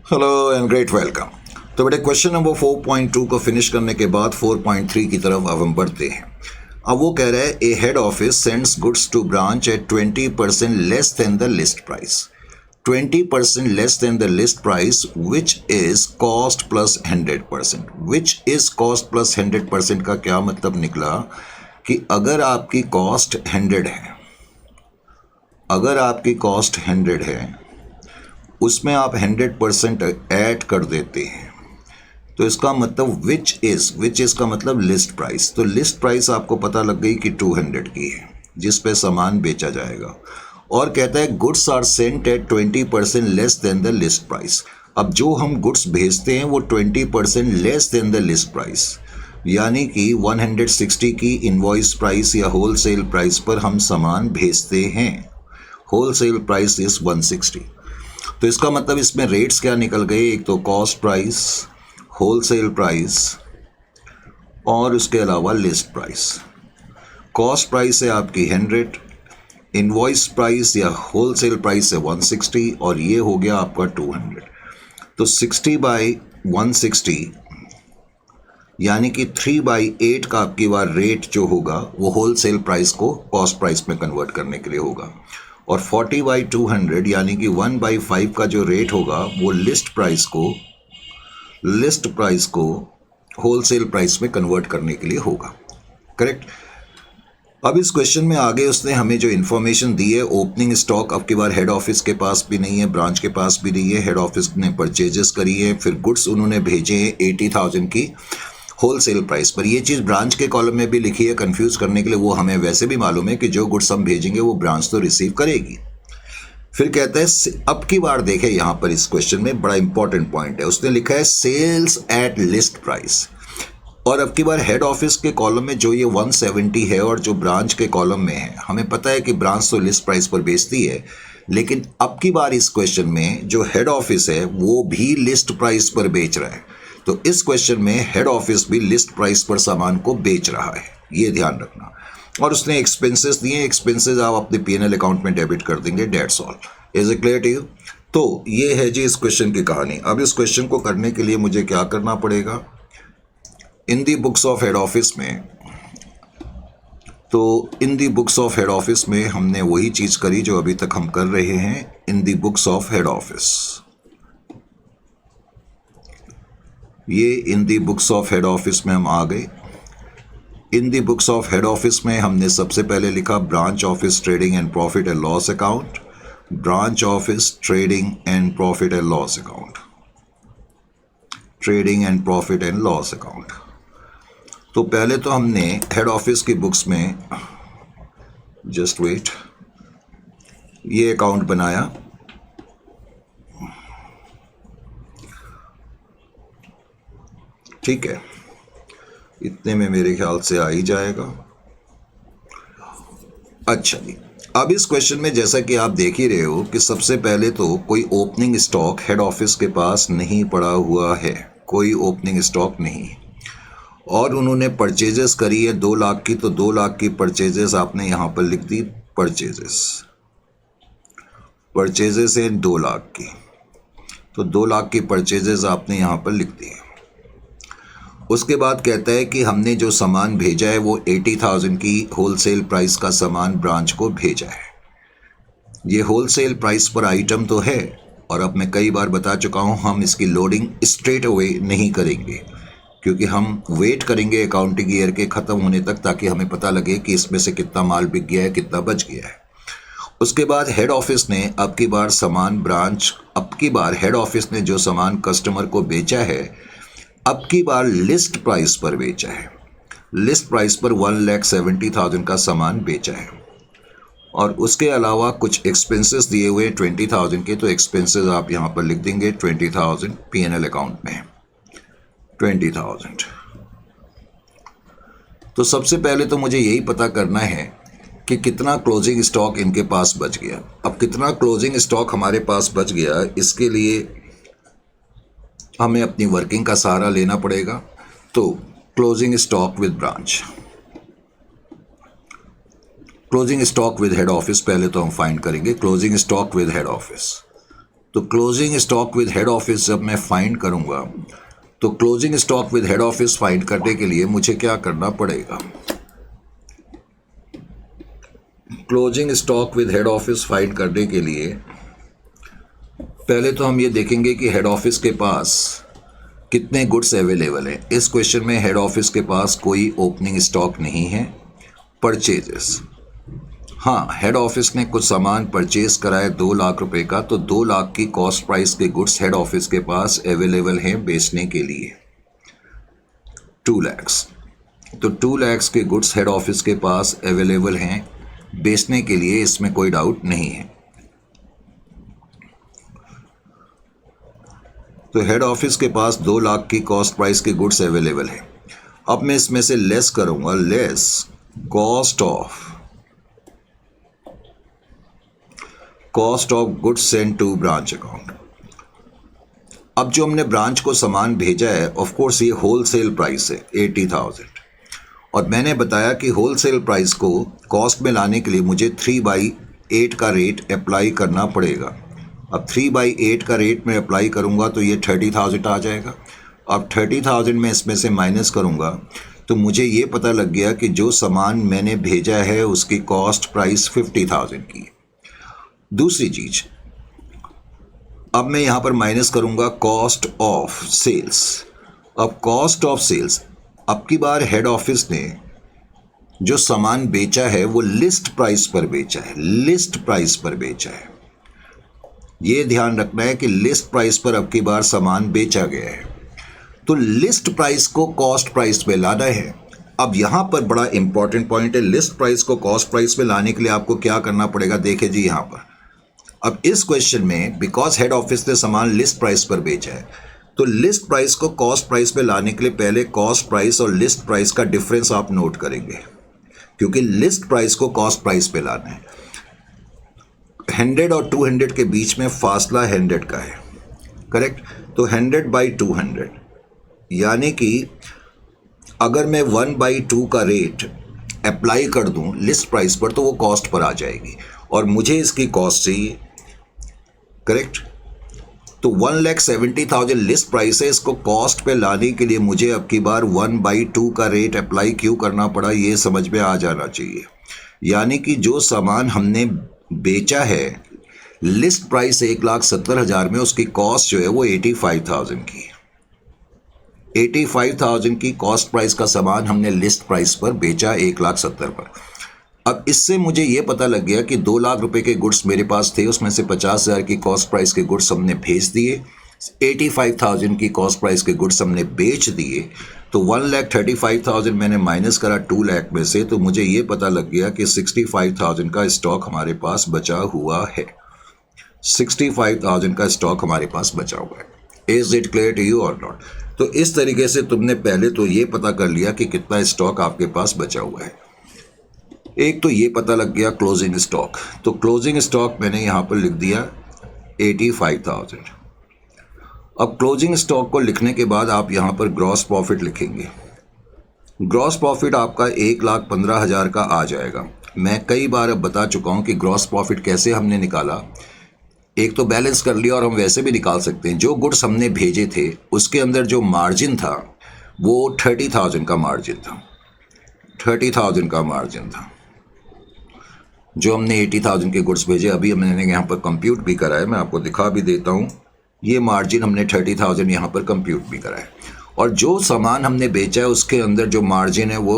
Hello and great welcome. तो बेटे question number 4.2 को फिनिश करने के बाद 4.3 की तरफ अब हम बढ़ते हैं। अब वो कह रहा है a head office sends goods to branch at 20% less than the list price. 20% less than the list price which is cost plus 100%। Which is cost plus 100% का क्या मतलब निकला कि अगर आपकी कॉस्ट 100 है, अगर आपकी कॉस्ट 100 है उसमें आप 100% ऐड कर देते हैं तो इसका मतलब विच इज का मतलब लिस्ट प्राइस। तो लिस्ट प्राइस आपको पता लग गई कि 200 की है जिस पे सामान बेचा जाएगा। और कहता है goods are sent at 20% less than the list price. अब जो हम गुड्स भेजते हैं वो 20% less than the list price, यानी कि 160 की इनवॉइस प्राइस या होलसेल प्राइस पर हम सामान भेजते हैं। Wholesale price is 160। तो इसका मतलब इसमें रेट्स क्या निकल गए, एक तो कॉस्ट प्राइस, होलसेल प्राइस और उसके अलावा लिस्ट प्राइस। कॉस्ट प्राइस है आपकी 100, इनवॉइस प्राइस या होलसेल प्राइस है 160 और ये हो गया आपका 200। तो 60/160 यानी कि 3/8 का आपकी बार रेट जो होगा वो होलसेल प्राइस को कॉस्ट प्राइस में कन्वर्ट करने के लिए होगा। और 40/200 यानी कि 1/5 का जो रेट होगा वो लिस्ट प्राइस को होलसेल प्राइस में कन्वर्ट करने के लिए होगा। करेक्ट। अब इस क्वेश्चन में आगे उसने हमें जो इन्फॉर्मेशन दी है, ओपनिंग स्टॉक अब की बार हेड ऑफिस के पास भी नहीं है, ब्रांच के पास भी नहीं है। हेड ऑफिस ने परचेजेस करी है, फिर गुड्स उन्होंने भेजे हैं 80,000 की होलसेल प्राइस पर। ये चीज़ ब्रांच के कॉलम में भी लिखी है कंफ्यूज करने के लिए। वो हमें वैसे भी मालूम है कि जो गुड्स हम भेजेंगे वो ब्रांच तो रिसीव करेगी। फिर कहता है अब की बार देखें यहाँ पर इस क्वेश्चन में बड़ा इंपॉर्टेंट पॉइंट है, उसने लिखा है सेल्स एट लिस्ट प्राइस। और अब की बार हेड ऑफिस के कॉलम में जो ये 170 है और जो ब्रांच के कॉलम में है, हमें पता है कि ब्रांच तो लिस्ट प्राइस पर बेचती है, लेकिन अब की बार इस क्वेश्चन में जो हेड ऑफिस है वो भी लिस्ट प्राइस पर बेच रहा है। तो इस क्वेश्चन में हेड ऑफिस भी लिस्ट प्राइस पर सामान को बेच रहा है, ये ध्यान रखना। और उसने एक्सपेंसेस दिए, एक्सपेंसेस आप अपने पीएनएल अकाउंट में डेबिट कर देंगे, that's all. Is it clear to you? तो ये है जी इस क्वेश्चन की कहानी। अब इस क्वेश्चन को करने के लिए मुझे क्या करना पड़ेगा, इन दी बुक्स ऑफ हेड ऑफिस में, तो इन दी बुक्स ऑफ हेड ऑफिस में हमने वही चीज़ करी जो अभी तक हम कर रहे हैं। इन दी बुक्स ऑफ हेड ऑफिस, ये इन दी बुक्स ऑफ हेड ऑफिस में हम आ गए। इन दी बुक्स ऑफ हेड ऑफिस में हमने सबसे पहले लिखा branch office trading and profit and loss account, branch office trading and profit and loss account, trading and profit and loss account. तो पहले तो हमने हेड ऑफिस की बुक्स में, जस्ट वेट, ये अकाउंट बनाया। ठीक है, इतने में मेरे ख्याल से आ ही जाएगा। अच्छा जी, अब इस क्वेश्चन में जैसा कि आप देख ही रहे हो कि सबसे पहले तो कोई ओपनिंग स्टॉक हेड ऑफिस के पास नहीं पड़ा हुआ है, कोई ओपनिंग स्टॉक नहीं। और उन्होंने परचेजेस करी है 2 लाख की, तो 2 लाख की परचेजेस आपने यहाँ पर लिख दी, परचेजेस है 2 लाख की, तो 2 लाख की परचेजेस आपने यहाँ पर लिख दी। उसके बाद कहता है कि हमने जो सामान भेजा है वो 80,000 की होलसेल प्राइस का सामान ब्रांच को भेजा है। ये होलसेल प्राइस पर आइटम तो है, और अब मैं कई बार बता चुका हूँ हम इसकी लोडिंग स्ट्रेट अवे नहीं करेंगे, क्योंकि हम वेट करेंगे अकाउंटिंग ईयर के ख़त्म होने तक, ताकि हमें पता लगे कि इसमें से कितना माल बिक गया है, कितना बच गया है। उसके बाद हेड ऑफिस ने अब की बार सामान हेड ऑफिस ने जो सामान कस्टमर को बेचा है अब की बार लिस्ट प्राइस पर बेचा है। लिस्ट प्राइस पर 1,70,000 का सामान बेचा है। और उसके अलावा कुछ एक्सपेंसेस दिए हुए 20,000 के, तो एक्सपेंसेस आप यहाँ पर लिख देंगे 20,000 पीएनएल अकाउंट में, 20,000। तो सबसे पहले तो मुझे यही पता करना है कि कितना क्लोजिंग स्टॉक इनके पास बच गया। अब कितना क्लोजिंग स्टॉक हमारे पास बच गया, इसके लिए हमें अपनी वर्किंग का सहारा लेना पड़ेगा। तो closing stock with branch, closing stock with head office पहले तो हम फाइंड करेंगे। Closing stock with head office, तो closing stock with head office जब मैं फाइंड करूंगा तो closing stock with head office find करने के लिए मुझे क्या करना पड़ेगा? Closing stock with head office find करने के लिए पहले तो हम ये देखेंगे कि हेड ऑफिस के पास कितने गुड्स अवेलेबल हैं। इस क्वेश्चन में हेड ऑफिस के पास कोई ओपनिंग स्टॉक नहीं है। परचेजेस, हाँ, हेड ऑफिस ने कुछ सामान परचेज करा है 2 लाख रुपए का, तो 2 लाख की कॉस्ट प्राइस के गुड्स हेड ऑफिस के पास अवेलेबल हैं बेचने के लिए 2 लैक्स। तो 2 लैक्स के गुड्स हेड ऑफिस के पास अवेलेबल हैं बेचने के लिए, इसमें कोई डाउट नहीं है। तो हेड ऑफिस के पास 2 लाख की कॉस्ट प्राइस के गुड्स अवेलेबल है। अब मैं इसमें से लेस करूंगा, less cost of goods send to branch account. अब जो हमने ब्रांच को सामान भेजा है, ऑफ कोर्स ये होलसेल प्राइस है 80,000, और मैंने बताया कि होलसेल प्राइस को कॉस्ट में लाने के लिए मुझे 3/8 का रेट अप्लाई करना पड़ेगा। अब 3/8 का रेट में अप्लाई करूंगा तो ये 30,000 आ जाएगा। अब 30,000 में इसमें से माइनस करूंगा तो मुझे ये पता लग गया कि जो सामान मैंने भेजा है उसकी कॉस्ट प्राइस 50,000 की है। दूसरी चीज, अब मैं यहां पर माइनस करूंगा कॉस्ट ऑफ सेल्स। अब कॉस्ट ऑफ सेल्स, अब की बार हेड ऑफिस ने जो सामान बेचा है वो लिस्ट प्राइस पर बेचा है, लिस्ट प्राइस पर बेचा है। ये ध्यान रखना है कि लिस्ट प्राइस पर अब की बार सामान बेचा गया है, तो लिस्ट प्राइस को कॉस्ट प्राइस पे लाना है। अब यहां पर बड़ा इंपॉर्टेंट पॉइंट है, लिस्ट प्राइस को कॉस्ट प्राइस पे लाने के लिए आपको क्या करना पड़ेगा, देखिए जी यहां पर। अब इस क्वेश्चन में बिकॉज हेड ऑफिस ने सामान लिस्ट प्राइस पर बेचा है, तो लिस्ट प्राइस को कॉस्ट प्राइस पे लाने के लिए पहले कॉस्ट प्राइस और लिस्ट प्राइस का डिफरेंस आप नोट करेंगे, क्योंकि लिस्ट प्राइस को कॉस्ट प्राइस पे लाना है। 100 और 200 के बीच में फासला 100 का है, करेक्ट। तो 100/200, यानी कि अगर मैं 1/2 का रेट अप्लाई कर दूं लिस्ट प्राइस पर तो वो कॉस्ट पर आ जाएगी, और मुझे इसकी कॉस्ट चाहिए, करेक्ट। तो 1,70,000 लिस्ट प्राइस है, इसको कॉस्ट पे लाने के लिए मुझे अब की बार 1/2 का रेट अप्लाई क्यों करना पड़ा, ये समझ में आ जाना चाहिए। यानी कि जो सामान हमने बेचा है लिस्ट प्राइस 1,70,000 में, उसकी कॉस्ट जो है वो 85,000 की है। 85,000 की कॉस्ट प्राइस का सामान हमने लिस्ट प्राइस पर बेचा 1,70,000 पर। अब इससे मुझे ये पता लग गया कि 2 लाख रुपए के गुड्स मेरे पास थे, उसमें से 50,000 की कॉस्ट प्राइस के गुड्स हमने भेज दिए, 85,000 की कॉस्ट प्राइस के गुड्स हमने बेच दिए। तो 1,35,000 मैंने माइनस करा 2 लाख में से, तो मुझे ये पता लग गया कि 65,000 का स्टॉक हमारे पास बचा हुआ है। 65,000 का स्टॉक हमारे पास बचा हुआ है। Is it clear to you or not? तो इस तरीके से तुमने पहले तो ये पता कर लिया कि कितना स्टॉक आपके पास बचा हुआ है। एक तो ये पता लग गया क्लोजिंग स्टॉक, तो क्लोजिंग स्टॉक मैंने यहाँ पर लिख दिया 85,000। अब क्लोजिंग स्टॉक को लिखने के बाद आप यहाँ पर ग्रॉस प्रॉफिट लिखेंगे। ग्रॉस प्रॉफिट आपका 1,15,000 का आ जाएगा। मैं कई बार अब बता चुका हूँ कि ग्रॉस प्रॉफिट कैसे हमने निकाला। एक तो बैलेंस कर लिया, और हम वैसे भी निकाल सकते हैं। जो गुड्स हमने भेजे थे उसके अंदर जो मार्जिन था वो 30,000 का मार्जिन था, 30,000 का मार्जिन था। जो हमने 80,000 के गुड्स भेजे, अभी मैंने यहाँ पर कंप्यूट भी करा है, मैं आपको दिखा भी देता हूँ। ये मार्जिन हमने 30,000 यहाँ पर कंप्यूट भी करा है, और जो सामान हमने बेचा है उसके अंदर जो मार्जिन है वो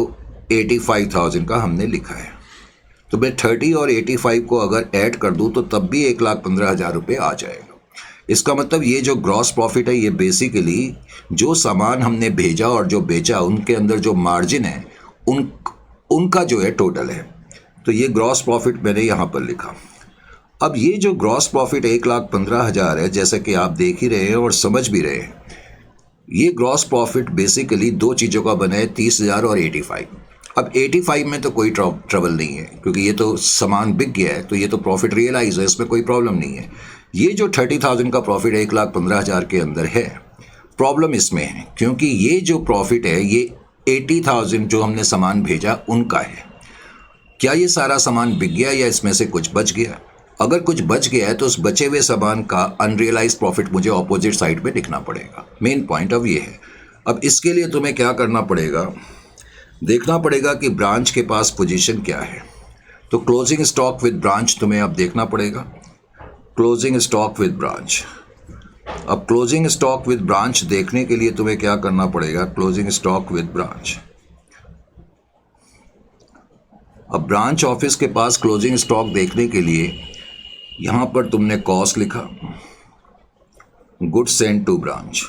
85,000 का हमने लिखा है। तो मैं 30 और 85 को अगर ऐड कर दूँ तो तब भी 1,15,000 रुपये आ जाएगा। इसका मतलब ये जो ग्रॉस प्रॉफिट है ये बेसिकली जो सामान हमने भेजा और जो बेचा उनके अंदर जो मार्जिन है उनका जो है टोटल है। तो ये ग्रॉस प्रॉफिट मैंने यहाँ पर लिखा। अब ये जो ग्रॉस प्रॉफिट 1,15,000 है, जैसा कि आप देख ही रहे हैं और समझ भी रहे हैं, ये ग्रॉस प्रॉफिट बेसिकली 2 चीज़ों का बना है, 30,000 और 85। अब 85 में तो कोई ट्रबल नहीं है, क्योंकि ये तो सामान बिक गया है, तो ये तो प्रॉफिट रियलाइज है, इसमें कोई प्रॉब्लम नहीं है। ये जो 30,000 का प्रॉफिट 1,15,000 के अंदर है, प्रॉब्लम इसमें है क्योंकि ये जो प्रॉफिट है ये 80,000 जो हमने सामान भेजा उनका है। क्या ये सारा सामान बिक गया या इसमें से कुछ बच गया? अगर कुछ बच गया है तो उस बचे हुए सामान का अनरियलाइज प्रॉफिट मुझे ऑपोजिट साइड पे लिखना पड़ेगा। मेन पॉइंट अब ये है। अब इसके लिए तुम्हें क्या करना पड़ेगा, देखना पड़ेगा कि ब्रांच के पास पोजीशन क्या है। तो क्लोजिंग स्टॉक विद ब्रांच तुम्हें अब देखना पड़ेगा। क्लोजिंग स्टॉक विद ब्रांच, अब क्लोजिंग स्टॉक विद ब्रांच देखने के लिए तुम्हें क्या करना पड़ेगा, क्लोजिंग स्टॉक विद ब्रांच। अब ब्रांच ऑफिस के पास क्लोजिंग स्टॉक देखने के लिए यहां पर तुमने कॉस्ट लिखा, गुड्स सेंट टू ब्रांच।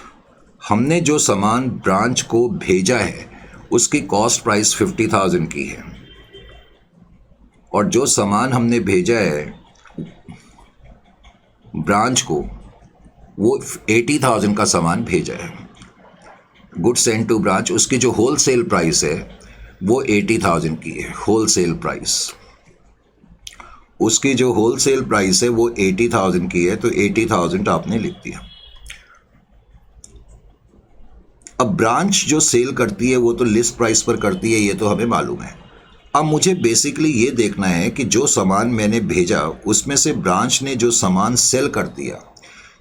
हमने जो सामान ब्रांच को भेजा है उसकी कॉस्ट प्राइस 50,000 की है, और जो सामान हमने भेजा है ब्रांच को वो 80,000 का सामान भेजा है। गुड्स सेंट टू ब्रांच, उसकी जो होलसेल प्राइस है वो 80,000 की है। होलसेल प्राइस, उसकी जो होलसेल प्राइस है वो 80,000 की है, तो 80,000 आपने लिख दिया। अब ब्रांच जो सेल करती है वो तो लिस्ट प्राइस पर करती है, ये तो हमें मालूम है। अब मुझे बेसिकली ये देखना है कि जो सामान मैंने भेजा उसमें से ब्रांच ने जो सामान सेल कर दिया,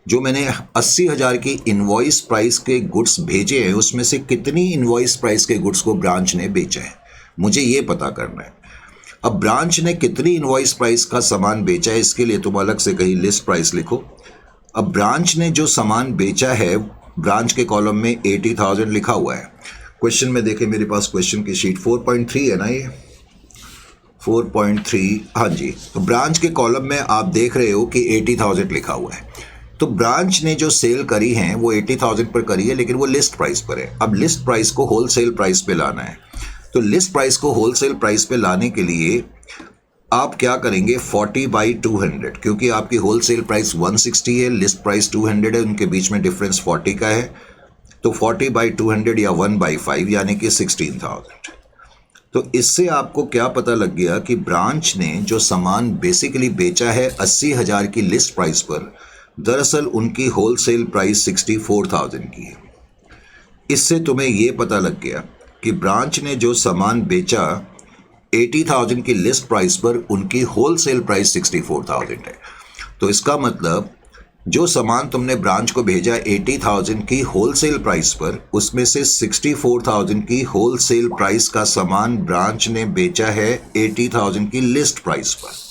जो मैंने 80,000 की इनवॉइस प्राइस के गुड्स भेजे हैं उसमें से कितनी इनवॉइस प्राइस के गुड्स को ब्रांच ने बेचा है, मुझे ये पता करना है। अब ब्रांच ने कितनी इनवॉइस प्राइस का सामान बेचा है इसके लिए तुम अलग से कहीं लिस्ट प्राइस लिखो। अब ब्रांच ने जो सामान बेचा है, ब्रांच के कॉलम में 80,000 लिखा हुआ है। क्वेश्चन में देखें, मेरे पास क्वेश्चन की शीट 4.3 है ना, ये 4.3, हाँ जी। तो ब्रांच के कॉलम में आप देख रहे हो कि 80,000 लिखा हुआ है। तो ब्रांच ने जो सेल करी हैं वो 80,000 पर करी है, लेकिन वो लिस्ट प्राइस पर है। अब लिस्ट प्राइस को होलसेल प्राइस पे लाना है, तो लिस्ट प्राइस को होलसेल प्राइस पे लाने के लिए आप क्या करेंगे, 40/200, क्योंकि आपकी होलसेल प्राइस 160 है, लिस्ट प्राइस 200 है, उनके बीच में डिफरेंस 40 का है। तो 40/200 या 1/5 यानी कि 16,000। तो इससे आपको क्या पता लग गया कि ब्रांच ने जो सामान बेसिकली बेचा है 80,000 की लिस्ट प्राइस पर, दरअसल उनकी होलसेल प्राइस 64,000 की है। इससे तुम्हें ये पता लग गया कि ब्रांच ने जो सामान बेचा 80,000 की लिस्ट प्राइस पर, उनकी होलसेल प्राइस 64,000 है। तो इसका मतलब जो सामान तुमने ब्रांच को भेजा 80,000 की होलसेल प्राइस पर, उसमें से 64,000 की होलसेल प्राइस का सामान ब्रांच ने बेचा है 80,000 की लिस्ट प्राइस पर।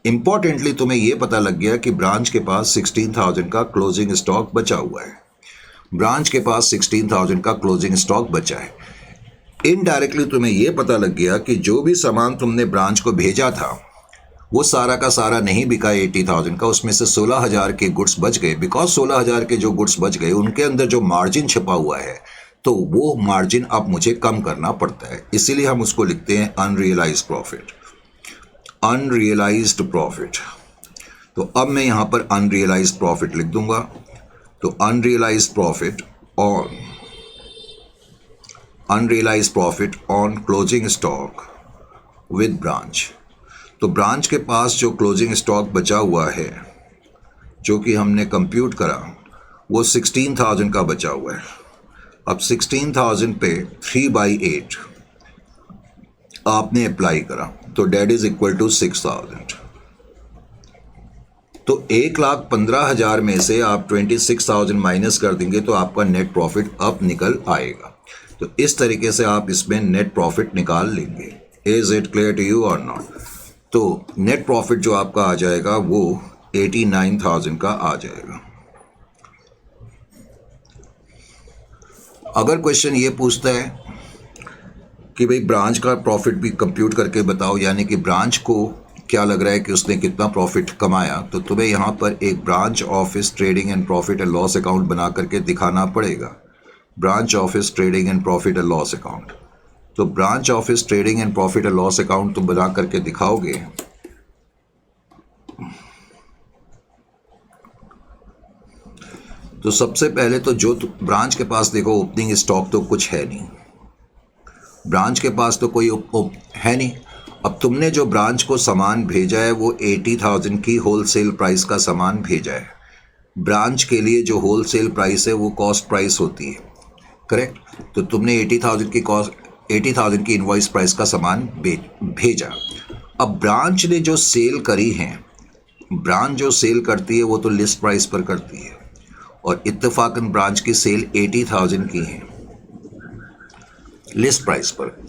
इंपॉर्टेंटली तुम्हें यह पता लग गया कि ब्रांच के पास 16,000 का क्लोजिंग स्टॉक बचा हुआ है। ब्रांच के पास 16,000 का क्लोजिंग स्टॉक बचा है। इनडायरेक्टली तुम्हें यह पता लग गया कि जो भी सामान तुमने ब्रांच को भेजा था वो सारा का सारा नहीं बिका 80,000 का, उसमें से 16,000 के गुड्स बच गए। बिकॉज 16,000 के जो गुड्स बच गए उनके अंदर जो मार्जिन छिपा हुआ है, तो वो मार्जिन अब मुझे कम करना पड़ता है, इसीलिए हम उसको लिखते हैं अनरियलाइज्ड प्रॉफिट। अनरियलाइज्ड प्रॉफिट, तो अब मैं यहां पर अनरियलाइज्ड प्रॉफिट लिख दूंगा। तो unrealised profit on closing stock with branch. तो ब्रांच के पास जो क्लोजिंग स्टॉक बचा हुआ है, जो कि हमने कंप्यूट करा, वो 16,000 का बचा हुआ है। अब 16,000 पे 3/8 आपने अप्लाई करा, तो डेट इज इक्वल टू 6,000। तो 1,15,000 में से आप 26,000 माइनस कर देंगे तो आपका नेट प्रॉफिट अब निकल आएगा। तो इस तरीके से आप इसमें नेट प्रॉफिट निकाल लेंगे। Is it clear to you or not? तो नेट प्रॉफिट जो आपका आ जाएगा वो 89,000 का आ जाएगा। अगर क्वेश्चन ये पूछता है कि भाई ब्रांच का प्रॉफिट भी कंप्यूट करके बताओ, यानी कि ब्रांच को क्या लग रहा है कि उसने कितना प्रॉफिट कमाया, तो तुम्हें यहाँ पर एक branch office trading and profit and loss account बना करके दिखाना पड़ेगा। Branch office trading and profit and loss account. तो branch office trading and profit and loss account तुम बना करके दिखाओगे। तो सबसे पहले तो जो ब्रांच के पास देखो ओपनिंग स्टॉक तो कुछ है नहीं, ब्रांच के पास तो कोई है नहीं। अब तुमने जो ब्रांच को सामान भेजा है वो 80,000 की होलसेल प्राइस का सामान भेजा है। ब्रांच के लिए जो होलसेल प्राइस है वो कॉस्ट प्राइस होती है, करेक्ट? तो तुमने 80,000 की इनवॉइस प्राइस का सामान भेजा। अब ब्रांच ने जो सेल करी हैं ब्रांच जो सेल करती है वो तो लिस्ट प्राइस पर करती है, और इत्तेफाकन ब्रांच की सेल 80,000 की है लिस्ट प्राइस पर।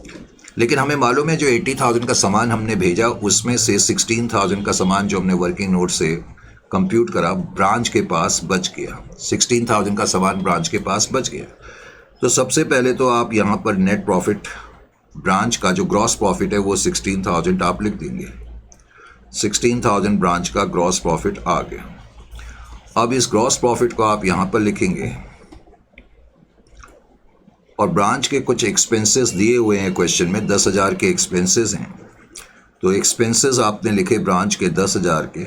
लेकिन हमें मालूम है जो 80,000 का सामान हमने भेजा उसमें से 16,000 का सामान जो हमने वर्किंग नोट से कंप्यूट करा ब्रांच के पास बच गया, 16,000 का सामान ब्रांच के पास बच गया। तो सबसे पहले तो आप यहाँ पर नेट प्रॉफिट, ब्रांच का जो ग्रॉस प्रॉफिट है वो 16,000 आप लिख देंगे। 16,000 ब्रांच का ग्रॉस प्रॉफिट आ गया। अब इस ग्रॉस प्रॉफिट को आप यहाँ पर लिखेंगे, और ब्रांच के कुछ एक्सपेंसेस दिए हुए हैं क्वेश्चन में, 10,000 के एक्सपेंसेस हैं। तो एक्सपेंसेस आपने लिखे ब्रांच के 10,000 के,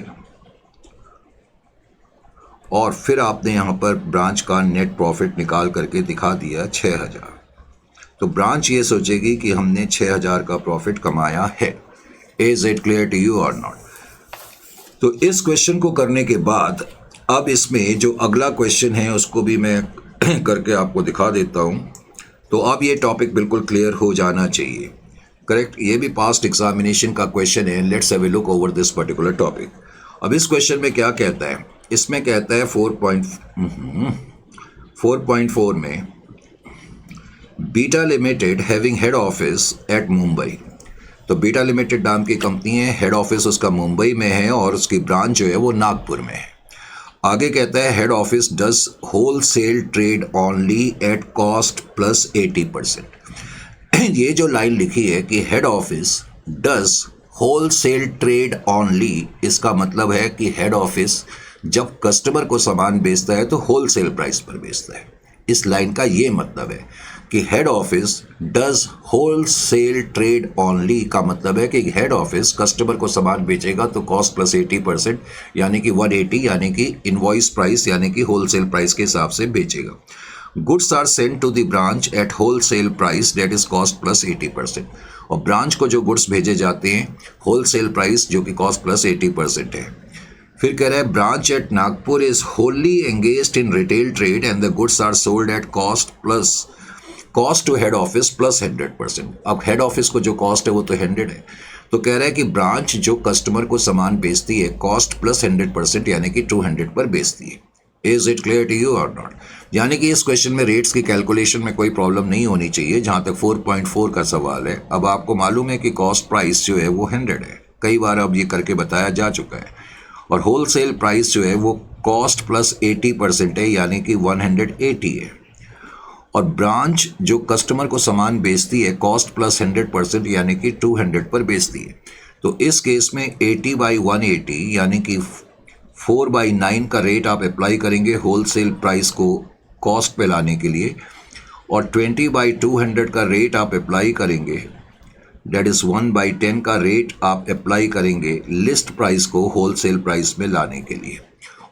और फिर आपने यहाँ पर ब्रांच का नेट प्रॉफिट निकाल करके दिखा दिया 6,000। तो ब्रांच ये सोचेगी कि हमने 6,000 का प्रॉफिट कमाया है। Is it clear to you or not? तो इस क्वेश्चन को करने के बाद अब इसमें जो अगला क्वेश्चन है उसको भी मैं करके आपको दिखा देता हूँ। तो अब ये टॉपिक बिल्कुल क्लियर हो जाना चाहिए, करेक्ट? ये भी पास्ट एग्जामिनेशन का क्वेश्चन है। Let's have a look over this particular topic. अब इस क्वेश्चन में क्या कहता है? इसमें कहता है 4.4 में beta limited having head office eight Mumbai. तो बीटा लिमिटेड नाम की कंपनी है, हेड ऑफिस उसका मुंबई में है और उसकी ब्रांच जो है वो नागपुर में है। आगे कहता है head office does wholesale trade only at cost plus 80%। ये जो लाइन लिखी है कि head office does wholesale trade only, इसका मतलब है कि हेड ऑफिस जब कस्टमर को सामान बेचता है तो होल सेल प्राइस पर बेचता है। इस लाइन का ये मतलब है कि head office does wholesale trade only का मतलब है कि हेड ऑफिस कस्टमर को सामान बेचेगा तो कॉस्ट प्लस 80% यानी कि 180, यानी कि इनवॉइस प्राइस यानी कि होल सेल प्राइस के हिसाब से बेचेगा। Goods are sent to the branch at wholesale price that is cost plus 80%। और ब्रांच को जो गुड्स भेजे जाते हैं होल सेल प्राइस जो कि कॉस्ट प्लस 80% है। फिर कह रहा है branch at Nagpur is wholly engaged in retail trade and the goods are sold at cost to head office plus 100%। अब हेड ऑफिस को जो कॉस्ट है वो तो 100 है। तो कह रहा है कि ब्रांच जो कस्टमर को सामान बेचती है कॉस्ट प्लस 100% यानी कि 200 पर बेचती है। Is it clear to you or not? यानी कि इस क्वेश्चन में रेट्स की कैलकुलेशन में कोई प्रॉब्लम नहीं होनी चाहिए जहां तक 4.4 का सवाल है। अब आपको मालूम है कि कॉस्ट प्राइस जो है वो 100 है, कई बार अब ये करके बताया जा चुका है, और होल सेल प्राइस जो है वो कॉस्ट प्लस 80% है यानी कि 180 है। और ब्रांच जो कस्टमर को सामान बेचती है कॉस्ट प्लस 100% यानी कि 200 पर बेचती है। तो इस केस में 80/180 यानी कि 4/9 का रेट आप अप्लाई करेंगे होल सेल प्राइस को कॉस्ट पे लाने के लिए, और 20/200 का रेट आप अप्लाई करेंगे, डेट इज़ 1/10 का रेट आप अप्लाई करेंगे लिस्ट प्राइस को होल सेल प्राइस में लाने के लिए।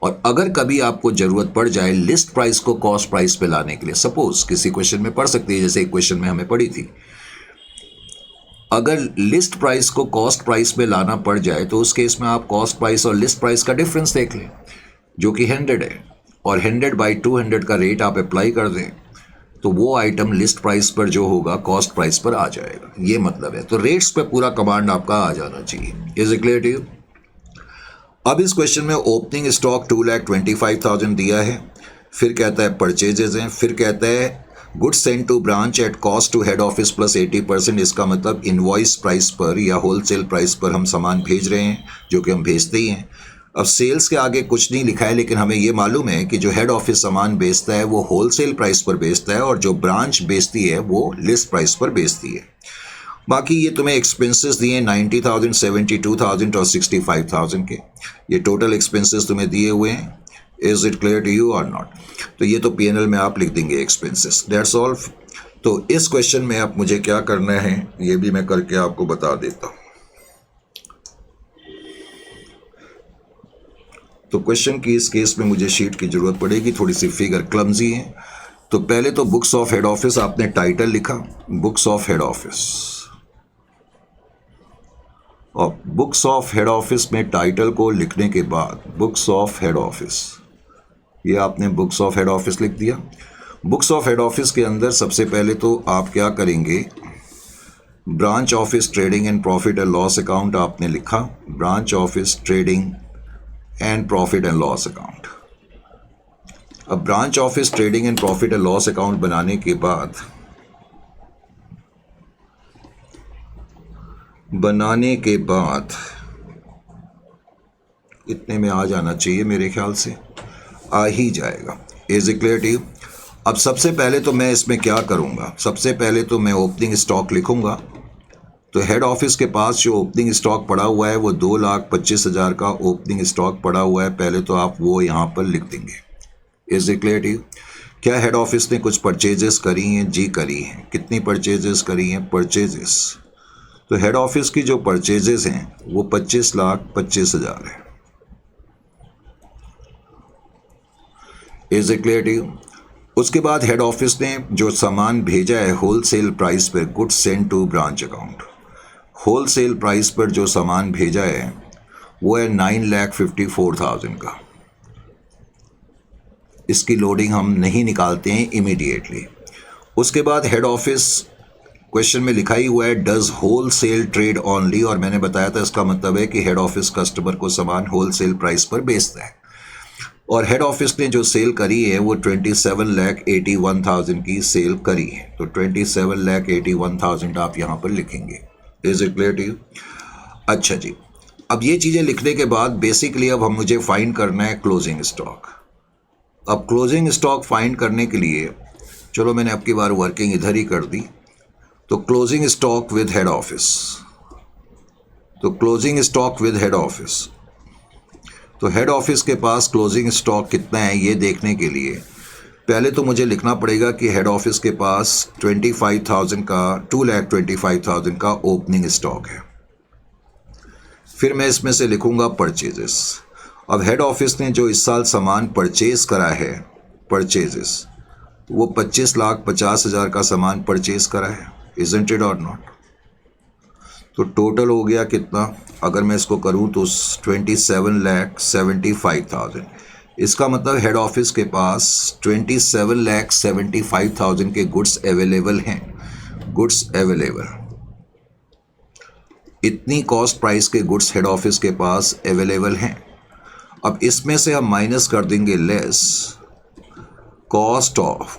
और अगर कभी आपको ज़रूरत पड़ जाए लिस्ट प्राइस को कॉस्ट प्राइस पे लाने के लिए, सपोज किसी क्वेश्चन में पढ़ सकती है, जैसे एक क्वेश्चन में हमें पड़ी थी, अगर लिस्ट प्राइस को कॉस्ट प्राइस पे लाना पड़ जाए तो उस केस में आप कॉस्ट प्राइस और लिस्ट प्राइस का डिफरेंस देख लें जो कि 100 है, और 100/200 का रेट आप अप्लाई कर दें तो वो आइटम लिस्ट प्राइस पर जो होगा कॉस्ट प्राइस पर आ जाएगा। ये मतलब है। तो रेट्स पे पूरा कमांड आपका आ जाना चाहिए। Is it clear to you? अब इस क्वेश्चन में ओपनिंग स्टॉक 2,25,000 दिया है, फिर कहता है परचेजेज हैं, फिर कहता है goods sent to branch at cost to head office plus 80%। इसका मतलब इनवॉइस प्राइस पर या होलसेल प्राइस पर हम सामान भेज रहे हैं जो कि हम भेजते ही हैं। अब सेल्स के आगे कुछ नहीं लिखा है, लेकिन हमें ये मालूम है कि जो हेड ऑफिस सामान बेचता है वो होलसेल प्राइस पर बेचता है और जो ब्रांच बेचती है वो लिस्ट प्राइस पर बेचती है। बाकी ये तुम्हें एक्सपेंसेस दिए 90,000, 72,000 और 65,000 के, ये टोटल एक्सपेंसेस तुम्हें दिए हुए हैं। Is it clear to you or not? तो ये तो पीएनएल में आप लिख देंगे एक्सपेंसेस, दैट्स ऑल। तो इस क्वेश्चन में अब मुझे क्या करना है ये भी मैं करके आपको बता देता हूँ। तो क्वेश्चन की इस केस में मुझे शीट की जरूरत पड़ेगी, थोड़ी सी फिगर क्लमजी है। तो पहले तो बुक्स ऑफ हेड ऑफिस आपने टाइटल लिखा, बुक्स ऑफ हेड ऑफिस, और बुक्स ऑफ हेड ऑफिस में टाइटल को लिखने के बाद बुक्स ऑफ हेड ऑफिस, ये आपने बुक्स ऑफ हेड ऑफिस लिख दिया। बुक्स ऑफ हेड ऑफिस के अंदर सबसे पहले तो आप क्या करेंगे, branch office trading and profit and loss account आपने लिखा, branch office trading and profit and loss account. अब branch office trading and profit and loss account बनाने के बाद इतने में आ जाना चाहिए, मेरे ख्याल से आ ही जाएगा। Is it clear to you? अब सबसे पहले तो मैं इसमें क्या करूंगा, सबसे पहले तो मैं ओपनिंग स्टॉक लिखूंगा। तो हेड ऑफिस के पास जो ओपनिंग स्टॉक पड़ा हुआ है वो 2,25,000 का ओपनिंग स्टॉक पड़ा हुआ है। पहले तो आप वो यहाँ पर लिख देंगे। Is it clear to you? क्या हेड ऑफिस ने कुछ परचेजेस करी हैं? जी करी हैं। कितनी परचेजेस करी हैं? परचेजेस, तो हेड ऑफिस की जो परचेजेस हैं वो 25,25,000 है। Is it clear to you? उसके बाद हेड ऑफिस ने जो सामान भेजा है होलसेल प्राइस पर, goods send to branch account, wholesale price पर जो सामान भेजा है वो है 9,54,000 का। इसकी लोडिंग हम नहीं निकालते हैं इमीडिएटली। उसके बाद हेड ऑफिस क्वेश्चन में लिखा ही हुआ है डज होलसेल ट्रेड ओनली, और मैंने बताया था इसका मतलब है कि हेड ऑफिस कस्टमर को सामान होलसेल प्राइस पर बेचता है। और हेड ऑफिस ने जो सेल करी है वो 27,81,000 की सेल करी है। तो 27,81,000 आप यहाँ पर लिखेंगे। Is it clear to you? अच्छा जी, अब ये चीज़ें लिखने के बाद बेसिकली अब मुझे फाइंड करना है क्लोजिंग स्टॉक। अब क्लोजिंग स्टॉक फाइंड करने के लिए चलो मैंने अब की बार वर्किंग इधर ही कर दी। तो closing stock with head office, तो closing stock with head office, तो हेड ऑफिस के पास क्लोजिंग स्टॉक कितना है ये देखने के लिए पहले तो मुझे लिखना पड़ेगा कि हेड ऑफिस के पास 25,000 का 2,25,000 का ओपनिंग स्टॉक है। फिर मैं इसमें से लिखूंगा परचेजेस। अब हेड ऑफिस ने जो इस साल सामान परचेज करा है, परचेजेस, वो 25,50,000 का सामान परचेज करा है। इजंट इट और नॉट? तो टोटल हो गया कितना, अगर मैं इसको करूं तो 27,75,000। इसका मतलब हेड ऑफिस के पास 27,75,000 के गुड्स अवेलेबल हैं। गुड्स अवेलेबल, इतनी कॉस्ट प्राइस के गुड्स हेड ऑफिस के पास अवेलेबल हैं। अब इसमें से हम माइनस कर देंगे less cost of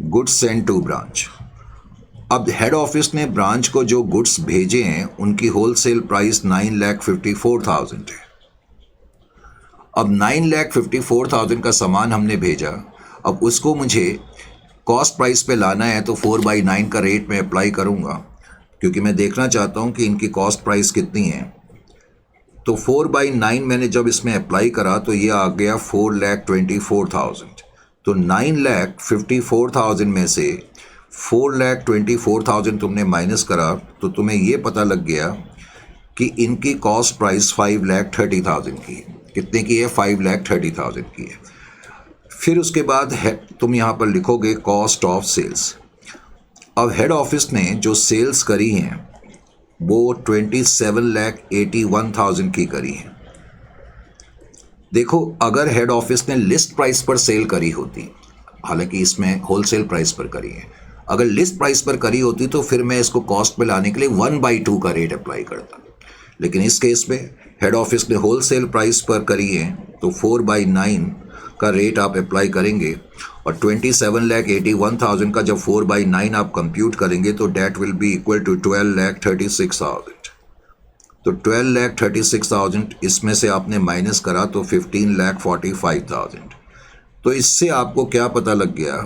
goods send to branch. अब हेड ऑफिस ने ब्रांच को जो गुड्स भेजे हैं उनकी होलसेल प्राइस 9,54,000 है। अब 9,54,000 का सामान हमने भेजा, अब उसको मुझे कॉस्ट प्राइस पे लाना है तो 4/9 का रेट में अप्लाई करूंगा, क्योंकि मैं देखना चाहता हूं कि इनकी कॉस्ट प्राइस कितनी है। तो 4/9 मैंने जब इसमें अप्लाई करा तो ये आ गया 4,24,000। तो 9,54,000 में से 4,24,000 तुमने माइनस करा तो तुम्हें ये पता लग गया कि इनकी कॉस्ट प्राइस 5,30,000 की है। कितने की है? 5,30,000 की है। फिर उसके बाद तुम यहाँ पर लिखोगे कॉस्ट ऑफ सेल्स। अब हेड ऑफिस ने जो सेल्स करी हैं वो 27,81,000 की करी है। देखो, अगर हेड ऑफिस ने लिस्ट प्राइस पर सेल करी होती, हालांकि इसमें होलसेल प्राइस पर करी है, अगर लिस्ट प्राइस पर करी होती तो फिर मैं इसको कॉस्ट पे लाने के लिए 1/2 का रेट अप्लाई करता। लेकिन इस केस में हेड ऑफिस ने होलसेल प्राइस पर करी है तो 4/9 का रेट आप अप्लाई करेंगे, और 27,81,000 का जब 4/9 आप कंप्यूट करेंगे तो that will be equal to 12,36,000। तो 12,36,000 इसमें से आपने माइनस करा तो 15,45,000। तो इससे आपको क्या पता लग गया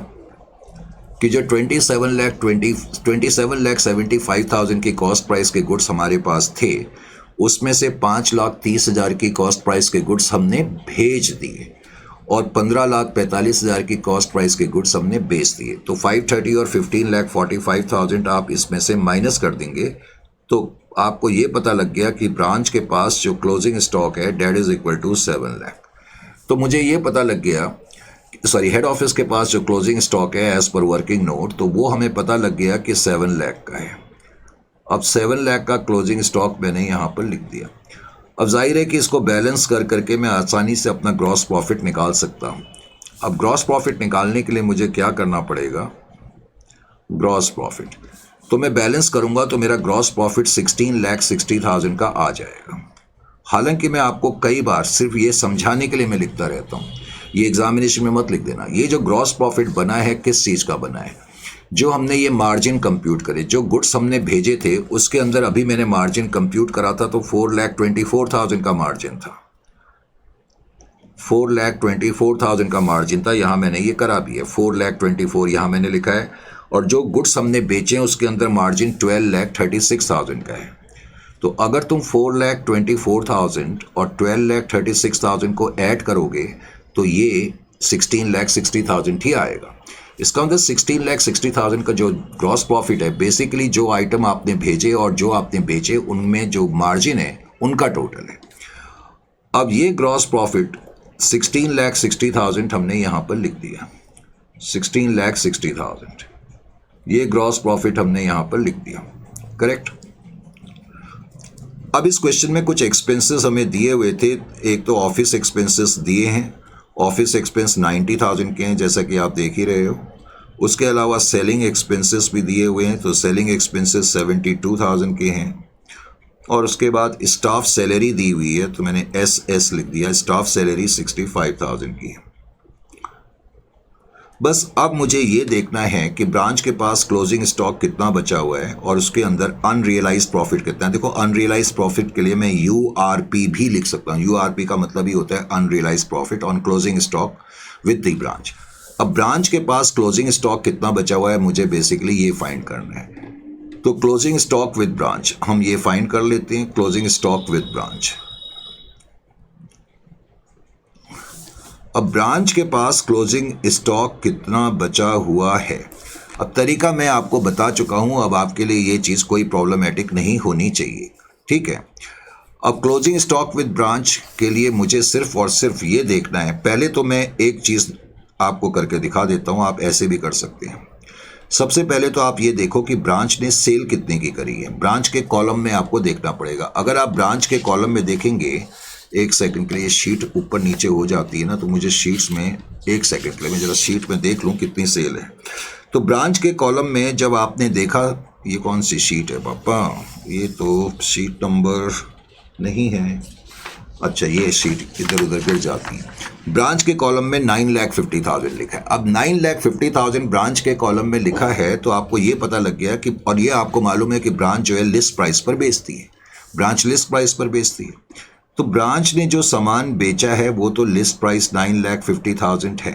कि जो 27,75,000 की कॉस्ट प्राइस के गुड्स हमारे पास थे उसमें से 5,30,000 की कॉस्ट प्राइस के गुड्स हमने भेज दिए और 15,45,000 की कॉस्ट प्राइस के गुड्स हमने बेच दिए। तो 530 और 15,45,000 आप इसमें से माइनस कर देंगे तो आपको ये पता लग गया कि ब्रांच के पास जो क्लोजिंग स्टॉक है that is equal to 7 lakh. तो मुझे ये पता लग गया, सॉरी, हेड ऑफिस के पास जो क्लोजिंग स्टॉक है एज पर वर्किंग नोट, तो वो हमें पता लग गया कि 7 लाख का है। अब 7 लाख का क्लोजिंग स्टॉक मैंने यहाँ पर लिख दिया। अब जाहिर है कि इसको बैलेंस कर करके मैं आसानी से अपना ग्रॉस प्रॉफिट निकाल सकता हूँ। अब ग्रॉस प्रॉफिट निकालने के लिए मुझे क्या करना पड़ेगा? ग्रॉस प्रॉफिट, तो मैं बैलेंस करूँगा तो मेरा ग्रॉस प्रॉफिट 16,60,000 का आ जाएगा। हालांकि मैं आपको कई बार सिर्फ ये समझाने के लिए मैं लिखता रहता हूँ, ये एग्जामिनेशन में मत लिख देना। ये जो ग्रॉस प्रॉफिट बना है किस चीज़ का बना है, जो हमने ये मार्जिन कंप्यूट करे, जो गुड्स हमने भेजे थे उसके अंदर अभी मैंने मार्जिन कंप्यूट करा था तो 4,24,000 का मार्जिन था, 4,24,000 का मार्जिन था। यहाँ मैंने ये करा भी है, 4,24,000 यहाँ मैंने लिखा है। और जो गुड्स हमने बेचे हैं उसके अंदर मार्जिन 12,36,000 का है। तो अगर तुम 4,24,000 और 12,36,000 को ऐड करोगे तो ये 16,60,000 ही आएगा। इसका मतलब 16,60,000 का जो ग्रॉस प्रॉफिट है, बेसिकली जो आइटम आपने भेजे और जो आपने बेचे उनमें जो मार्जिन है उनका टोटल है। अब ये ग्रॉस प्रॉफिट 16,60,000 हमने यहाँ पर लिख दिया, 16,60,000 ये ग्रॉस प्रॉफिट हमने यहाँ पर लिख दिया, करेक्ट। अब इस क्वेश्चन में कुछ एक्सपेंसेस हमें दिए हुए थे। एक तो ऑफिस एक्सपेंसेस दिए हैं, ऑफिस एक्सपेंस 90,000 के हैं जैसा कि आप देख ही रहे हो। उसके अलावा सेलिंग एक्सपेंसेस भी दिए हुए हैं, तो सेलिंग एक्सपेंसेस 72,000 के हैं। और उसके बाद स्टाफ सैलरी दी हुई है, तो मैंने SS लिख दिया, स्टाफ सैलरी 65,000 की है। बस अब मुझे ये देखना है कि ब्रांच के पास क्लोजिंग स्टॉक कितना बचा हुआ है और उसके अंदर अनरियलाइज प्रॉफिट कितना है। देखो, अनरियलाइज प्रॉफिट के लिए मैं URP भी लिख सकता हूँ। URP का मतलब ही होता है unrealise profit on closing stock with the branch. अब ब्रांच के पास क्लोजिंग स्टॉक कितना बचा हुआ है मुझे बेसिकली ये फाइंड करना है। तो क्लोजिंग स्टॉक विद ब्रांच हम ये फाइंड कर लेते हैं, क्लोजिंग स्टॉक विद ब्रांच। अब ब्रांच के पास क्लोजिंग स्टॉक कितना बचा हुआ है। अब तरीका मैं आपको बता चुका हूं, अब आपके लिए ये चीज़ कोई प्रॉब्लमेटिक नहीं होनी चाहिए, ठीक है। अब क्लोजिंग स्टॉक विद ब्रांच के लिए मुझे सिर्फ और सिर्फ ये देखना है। पहले तो मैं एक चीज़ आपको करके दिखा देता हूं, आप ऐसे भी कर सकते हैं। सबसे पहले तो आप ये देखो कि ब्रांच ने सेल कितने की करी है। ब्रांच के कॉलम में आपको देखना पड़ेगा। अगर आप ब्रांच के कॉलम में देखेंगे, एक सेकंड के लिए शीट ऊपर नीचे हो जाती है ना, तो मुझे शीट्स में एक सेकंड के लिए मैं जरा शीट में देख लूँ कितनी सेल है। तो ब्रांच के कॉलम में जब आपने देखा, ये कौन सी शीट है पापा, ये तो शीट नंबर नहीं है, अच्छा ये शीट इधर उधर गिर जाती है। ब्रांच के कॉलम में 9,50,000 लिखा है। अब 9,50,000 ब्रांच के कॉलम में लिखा है तो आपको ये पता लग गया कि, और ये आपको मालूम है कि ब्रांच जो है लिस्ट प्राइस पर बेचती है, ब्रांच लिस्ट प्राइस पर बेचती है। तो ब्रांच ने जो सामान बेचा है वो तो लिस्ट प्राइस 9,50,000 है।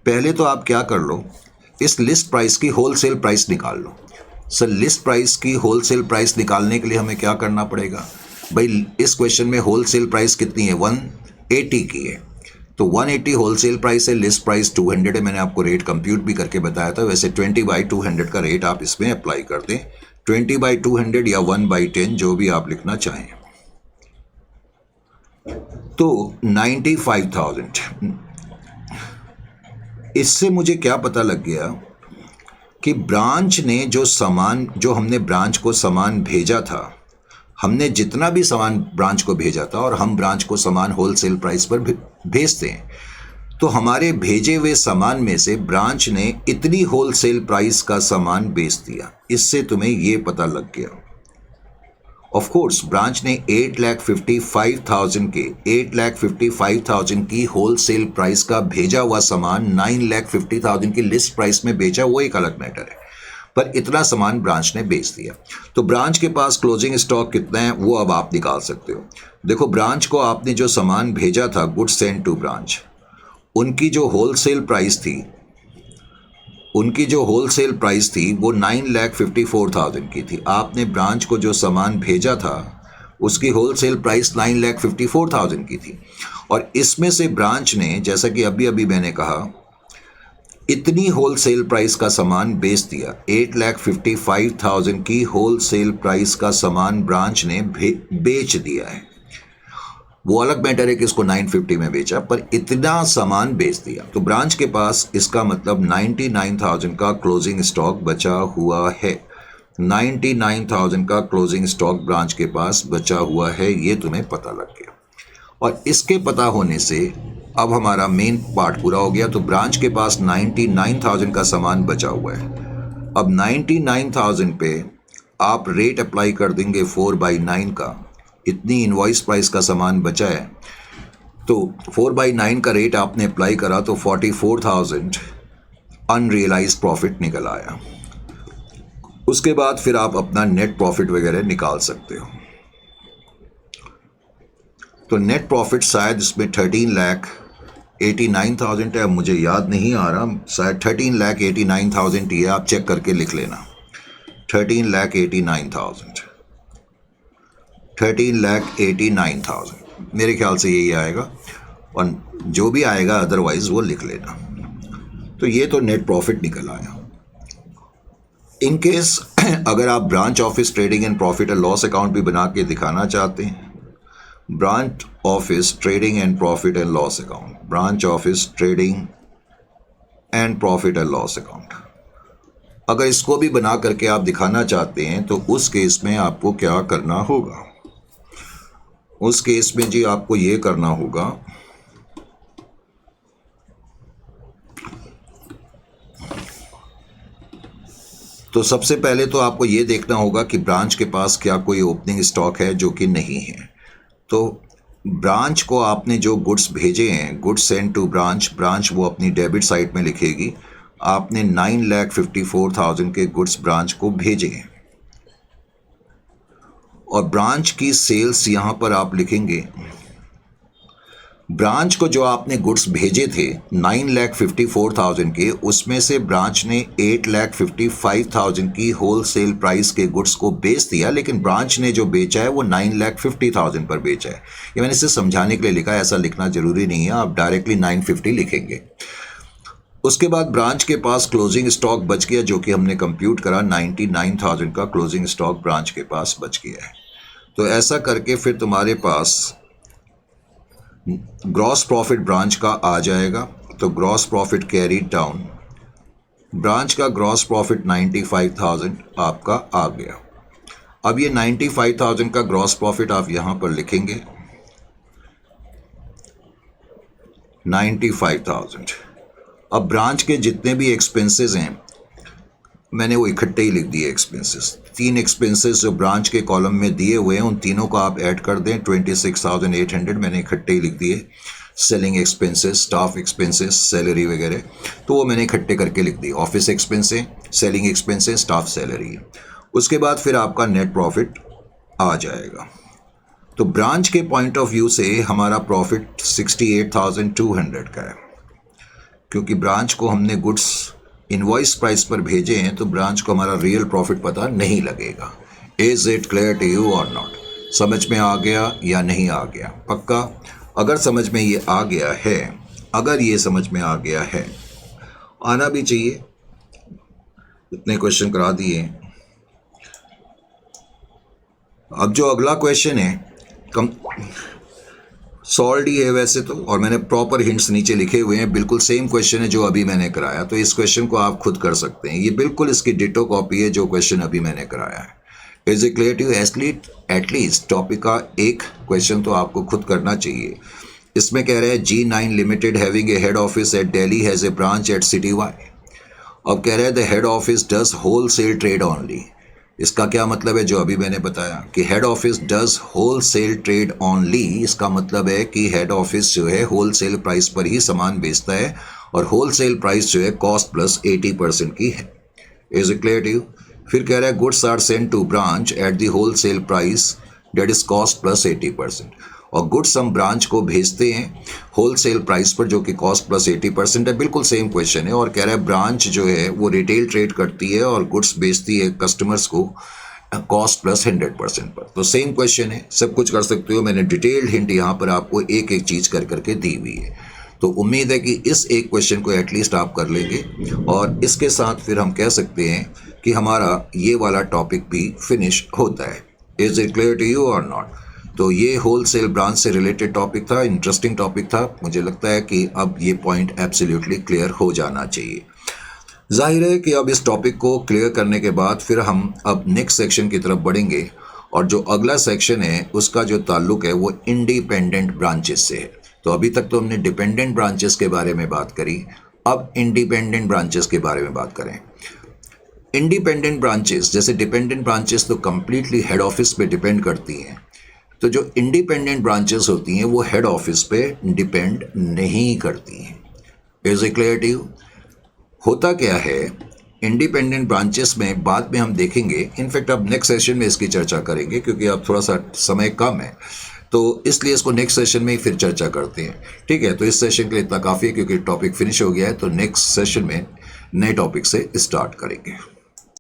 पहले तो आप क्या कर लो, इस लिस्ट प्राइस की होलसेल प्राइस निकाल लो। सर, लिस्ट प्राइस की होलसेल प्राइस निकालने के लिए हमें क्या करना पड़ेगा भाई, इस क्वेश्चन में होलसेल प्राइस कितनी है, 180 की है। तो 180 होलसेल प्राइस है, लिस्ट प्राइस 200 है। मैंने आपको रेट कंप्यूट भी करके बताया था। वैसे 20/200 का रेट आप इसमें अप्लाई कर दें, 20/200 या 1/10 जो भी आप लिखना चाहें। तो 95,000, इससे मुझे क्या पता लग गया कि ब्रांच ने जो सामान, जो हमने ब्रांच को सामान भेजा था, हमने जितना भी सामान ब्रांच को भेजा था, और हम ब्रांच को सामान होलसेल प्राइस पर भेजते हैं, तो हमारे भेजे हुए सामान में से ब्रांच ने इतनी होलसेल प्राइस का सामान बेच दिया। इससे तुम्हें ये पता लग गया। ऑफ कोर्स ब्रांच ने 8,55,000 की होलसेल प्राइस का भेजा हुआ सामान 9,50,000 की लिस्ट प्राइस में बेचा, वो एक अलग मैटर है, पर इतना सामान ब्रांच ने बेच दिया। तो ब्रांच के पास क्लोजिंग स्टॉक कितना है वो अब आप निकाल सकते हो। देखो, ब्रांच को आपने जो सामान भेजा था, गुड्स सेंट टू ब्रांच, उनकी जो होलसेल प्राइस थी वो 9,54,000 की थी। आपने ब्रांच को जो सामान भेजा था उसकी होलसेल प्राइस 9,54,000 की थी, और इसमें से ब्रांच ने, जैसा कि अभी मैंने कहा, इतनी होलसेल प्राइस का सामान बेच दिया। 8,55,000 की होलसेल प्राइस का सामान ब्रांच ने बेच दिया है। वो अलग मैटर है कि इसको 950 में बेचा, पर इतना सामान बेच दिया। तो ब्रांच के पास इसका मतलब 99,000 का क्लोजिंग स्टॉक बचा हुआ है। 99,000 का क्लोजिंग स्टॉक ब्रांच के पास बचा हुआ है, ये तुम्हें पता लग गया। और इसके पता होने से अब हमारा मेन पार्ट पूरा हो गया। तो ब्रांच के पास 99,000 का सामान बचा हुआ है। अब 99,000 पे आप रेट अप्लाई कर देंगे 4/9 का, इतनी इनवॉइस प्राइस का सामान बचा है, तो 4/9 का रेट आपने अप्लाई करा तो 44,000 अनरियलाइज प्रॉफिट निकल आया। उसके बाद फिर आप अपना नेट प्रॉफिट वगैरह निकाल सकते हो। तो नेट प्रॉफिट शायद इसमें 13,89,000 है, मुझे याद नहीं आ रहा, शायद 13,89,000 ही है, आप चेक करके लिख लेना। 13,89,000 13,89,000 मेरे ख्याल से यही आएगा, और जो भी आएगा अदरवाइज वो लिख लेना। तो ये तो नेट प्रॉफिट निकल आया। इन केस अगर आप branch office trading and profit and loss account भी बना के दिखाना चाहते हैं, branch office trading and profit and loss account, branch office trading and profit and loss account, अगर इसको भी बना करके आप दिखाना चाहते हैं तो उस केस में आपको क्या करना होगा? उस केस में जी आपको ये करना होगा, तो सबसे पहले तो आपको ये देखना होगा कि ब्रांच के पास क्या कोई ओपनिंग स्टॉक है, जो कि नहीं है। तो ब्रांच को आपने जो गुड्स भेजे हैं, goods send to branch, branch वो अपनी डेबिट साइड में लिखेगी, आपने 9,54,000 के गुड्स ब्रांच को भेजे हैं, और ब्रांच की सेल्स यहाँ पर आप लिखेंगे। ब्रांच को जो आपने गुड्स भेजे थे 9,54,000 के, उसमें से ब्रांच ने 8,55,000 की होलसेल प्राइस के गुड्स को बेच दिया, लेकिन ब्रांच ने जो बेचा है वो 9,50,000 पर बेचा है। ये मैंने इसे समझाने के लिए लिखा है, ऐसा लिखना जरूरी नहीं है, आप डायरेक्टली 950 लिखेंगे। उसके बाद ब्रांच के पास क्लोजिंग स्टॉक बच गया, जो कि हमने कंप्यूट करा, 99,000 का क्लोजिंग स्टॉक ब्रांच के पास बच गया है। तो ऐसा करके फिर तुम्हारे पास ग्रॉस प्रॉफिट ब्रांच का आ जाएगा। तो gross profit carry down, branch का ग्रॉस प्रॉफिट 95,000 आपका आ गया। अब ये 95,000 का ग्रॉस प्रॉफिट आप यहां पर लिखेंगे, 95,000। अब ब्रांच के जितने भी एक्सपेंसेस हैं मैंने वो इकट्ठे ही लिख दिए एक्सपेंसेस। 3 एक्सपेंसेस जो ब्रांच के कॉलम में दिए हुए हैं उन तीनों को आप ऐड कर दें, 26,800 मैंने इकट्ठे ही लिख दिए। Selling expenses, staff expenses, salary वगैरह, तो वो मैंने इकट्ठे करके लिख दिए। Office expenses, selling expenses, staff salary. उसके बाद फिर आपका नेट प्रॉफिट आ जाएगा। तो ब्रांच के पॉइंट ऑफ व्यू से हमारा प्रॉफिट 68,200 का है, क्योंकि ब्रांच को हमने गुड्स इनवॉइस प्राइस पर भेजे हैं, तो ब्रांच को हमारा रियल प्रॉफिट पता नहीं लगेगा। Is it clear to you or not? समझ में आ गया या नहीं आ गया? पक्का? अगर समझ में ये आ गया है, अगर ये समझ में आ गया है, आना भी चाहिए, इतने क्वेश्चन करा दिए। अब जो अगला क्वेश्चन है कम सॉल्व ही है वैसे तो, और मैंने प्रॉपर हिंट्स नीचे लिखे हुए हैं, बिल्कुल सेम क्वेश्चन है जो अभी मैंने कराया। तो इस क्वेश्चन को आप खुद कर सकते हैं, ये बिल्कुल इसकी डिटो कॉपी है जो क्वेश्चन अभी मैंने कराया है। Is it clear to you? At least topic का एक क्वेश्चन तो आपको खुद करना चाहिए। इसमें कह रहा है G9 limited having a head office at Delhi has a branch at city Y. अब कह रहा है the head office does wholesale trade only. इसका क्या मतलब है? जो अभी मैंने बताया कि head office does wholesale trade only, इसका मतलब है कि हेड ऑफिस जो है होल सेल प्राइस पर ही सामान बेचता है, और होल सेल प्राइस जो है कॉस्ट प्लस 80% की है। Is it clear to you? फिर कह रहा है goods are sent to branch at the wholesale price that is cost plus 80%, और गुड्स हम ब्रांच को भेजते हैं होल सेल प्राइस पर जो कि कॉस्ट प्लस 80% है। बिल्कुल सेम क्वेश्चन है, और कह रहा है ब्रांच जो है वो रिटेल ट्रेड करती है और गुड्स बेचती है कस्टमर्स को कॉस्ट प्लस 100% पर। तो सेम क्वेश्चन है, सब कुछ कर सकते हो। मैंने डिटेल्ड हिंट यहाँ पर आपको एक एक चीज़ कर करके दी हुई है। तो उम्मीद है कि इस एक क्वेश्चन को एटलीस्ट आप कर लेंगे, और इसके साथ फिर हम कह सकते हैं कि हमारा ये वाला टॉपिक भी फिनिश होता है। Is it clear to you or not? तो ये होलसेल ब्रांच से रिलेटेड टॉपिक था, इंटरेस्टिंग टॉपिक था। मुझे लगता है कि अब ये पॉइंट एब्सोल्युटली क्लियर हो जाना चाहिए। जाहिर है कि अब इस टॉपिक को क्लियर करने के बाद फिर हम अब नेक्स्ट सेक्शन की तरफ बढ़ेंगे, और जो अगला सेक्शन है उसका जो ताल्लुक है वो इंडिपेंडेंट ब्रांचेस से है। तो अभी तक तो हमने डिपेंडेंट ब्रांचेस के बारे में बात करी, अब इंडिपेंडेंट ब्रांचेस के बारे में बात करें। इंडिपेंडेंट ब्रांचेस, जैसे डिपेंडेंट ब्रांचेस तो कंप्लीटली हेड ऑफिस पे डिपेंड करती हैं, तो जो इंडिपेंडेंट ब्रांचेस होती हैं वो हेड ऑफिस पे डिपेंड नहीं करती हैं। Is it clear to you? होता क्या है, इंडिपेंडेंट ब्रांचेस में बाद में हम देखेंगे, इनफैक्ट अब नेक्स्ट सेशन में इसकी चर्चा करेंगे क्योंकि अब थोड़ा सा समय कम है, तो इसलिए इसको नेक्स्ट सेशन में ही फिर चर्चा करते हैं। ठीक है, तो इस सेशन के लिए इतना काफ़ी है क्योंकि टॉपिक फिनिश हो गया है, तो नेक्स्ट सेशन में नए टॉपिक से स्टार्ट करेंगे।